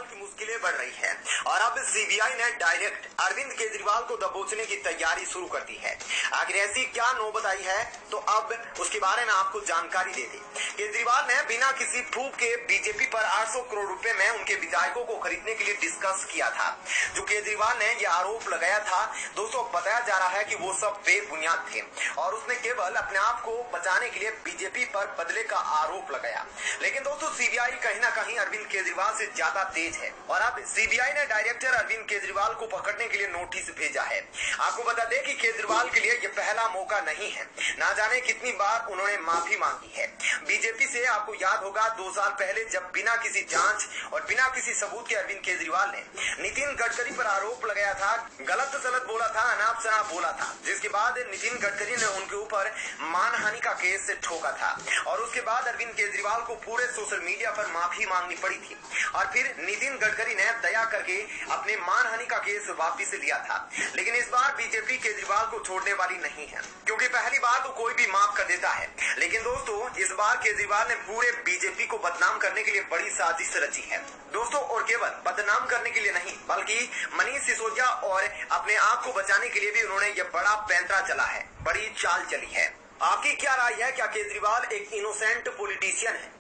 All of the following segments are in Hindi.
केजरीवाल की मुश्किलें बढ़ रही है और अब सीबीआई ने डायरेक्ट अरविंद केजरीवाल को दबोचने की तैयारी शुरू कर दी है। आखिर ऐसी क्या नौबत आई है, तो अब उसके बारे में आपको जानकारी दे दी। केजरीवाल ने बिना किसी प्रूफ के बीजेपी पर 800 करोड़ रुपए में उनके विधायकों को खरीदने के लिए डिस्कस किया था। जो केजरीवाल ने यह आरोप लगाया था, दोस्तों बताया जा रहा है कि वो सब बेबुनियाद थे और उसने केवल अपने आप को बचाने के लिए बीजेपी पर बदले का आरोप लगाया। लेकिन दोस्तों सीबीआई कहीं ना कहीं अरविंद केजरीवाल से ज्यादा तेज है और अब सीबीआई ने डायरेक्टर अरविंद केजरीवाल को पकड़ने के लिए नोटिस भेजा है। आपको बता दें कि केजरीवाल के लिए यह पहला मौका नहीं है, ना जाने कितनी बार उन्होंने माफी मांगी है बीजेपी से। आपको याद होगा 2 साल पहले जब बिना किसी जांच और बिना किसी सबूत के अरविंद केजरीवाल ने नितिन गडकरी पर आरोप लगाया था, गलत सलत बोला था, अनाप शनाप बोला था, जिसके बाद नितिन गडकरी ने उनके ऊपर मानहानि का केस ठोका था और उसके बाद अरविंद केजरीवाल को पूरे सोशल मीडिया पर माफी मांगनी पड़ी थी और फिर नितिन गडकरी ने दया करके अपने मानहानि का केस वापस लिया था। लेकिन इस बार बीजेपी केजरीवाल को छोड़ने वाली नहीं है, क्योंकि पहली बार तो कोई भी माफ कर देता है, लेकिन दोस्तों इस बार केजरीवाल ने पूरे बीजेपी को बदनाम करने के लिए बड़ी साजिश रची है दोस्तों। और केवल बदनाम करने के लिए नहीं, बल्कि मनीष सिसोदिया और अपने आप को बचाने के लिए भी उन्होंने यह बड़ा पैंतरा चला है, बड़ी चाल चली है। आपकी क्या राय है? क्या केजरीवाल एक इनोसेंट पॉलिटिशियन है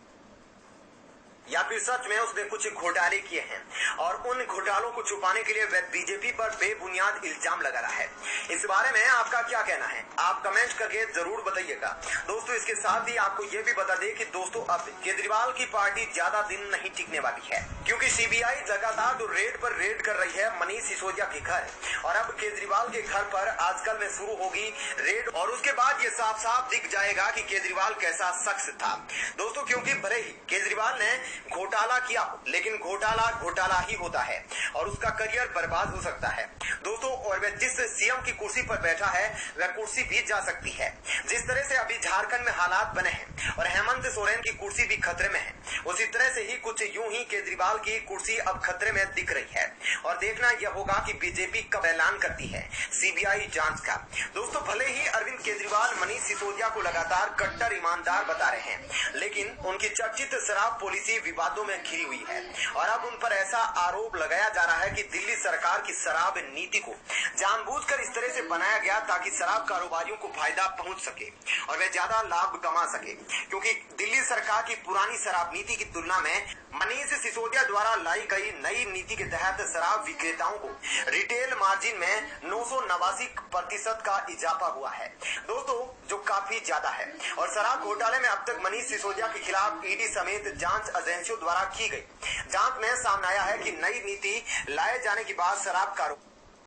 या फिर सच में उसने कुछ घोटाले किए हैं और उन घोटालों को छुपाने के लिए वह बीजेपी पर बेबुनियाद इल्जाम लगा रहा है? इस बारे में आपका क्या कहना है, आप कमेंट करके जरूर बताइएगा दोस्तों। इसके साथ ही आपको ये भी बता दें कि दोस्तों अब केजरीवाल की पार्टी ज्यादा दिन नहीं टिकने वाली है, क्योंकि सीबीआई लगातार तो रेड पर रेड कर रही है मनीष सिसोदिया के घर, और अब केजरीवाल के घर पर आजकल में शुरू होगी रेड और उसके बाद ये साफ साफ दिख जाएगा कि केजरीवाल कैसा शख्स था दोस्तों। क्योंकि भले ही केजरीवाल ने घोटाला किया, लेकिन घोटाला घोटाला ही होता है और उसका करियर बर्बाद हो सकता है दोस्तों। और वह जिस सीएम की कुर्सी पर बैठा है वह कुर्सी भी जा सकती है। जिस तरह से अभी झारखंड में हालात बने हैं और हेमंत सोरेन की कुर्सी भी खतरे में है, उसी तरह से ही कुछ यूं ही केजरीवाल की कुर्सी अब खतरे में दिख रही है। और देखना यह होगा कि बीजेपी कब ऐलान करती है सीबीआई जांच का दोस्तों। भले ही अरविंद केजरीवाल मनीष सिसोदिया को लगातार कट्टर ईमानदार बता रहे हैं, लेकिन उनकी चर्चित शराब पॉलिसी विवादों में घिरी हुई है और अब उन पर ऐसा आरोप लगाया जा रहा है कि दिल्ली सरकार की शराब नीति को जानबूझकर इस तरह से बनाया गया ताकि शराब कारोबारियों को फायदा पहुंच सके और वे ज्यादा लाभ कमा सके, क्योंकि दिल्ली सरकार की पुरानी शराब नीति की तुलना में मनीष सिसोदिया द्वारा लाई गई नई नीति के तहत शराब विक्रेताओं को रिटेल मार्जिन में 989% का इजाफा हुआ है दोस्तों, जो काफी ज्यादा है। और शराब घोटाले में अब तक मनीष सिसोदिया के खिलाफ ईडी समेत जांच एजेंसियों द्वारा की गई जांच में सामने आया है कि नई नीति लाए जाने के बाद शराब कारोबार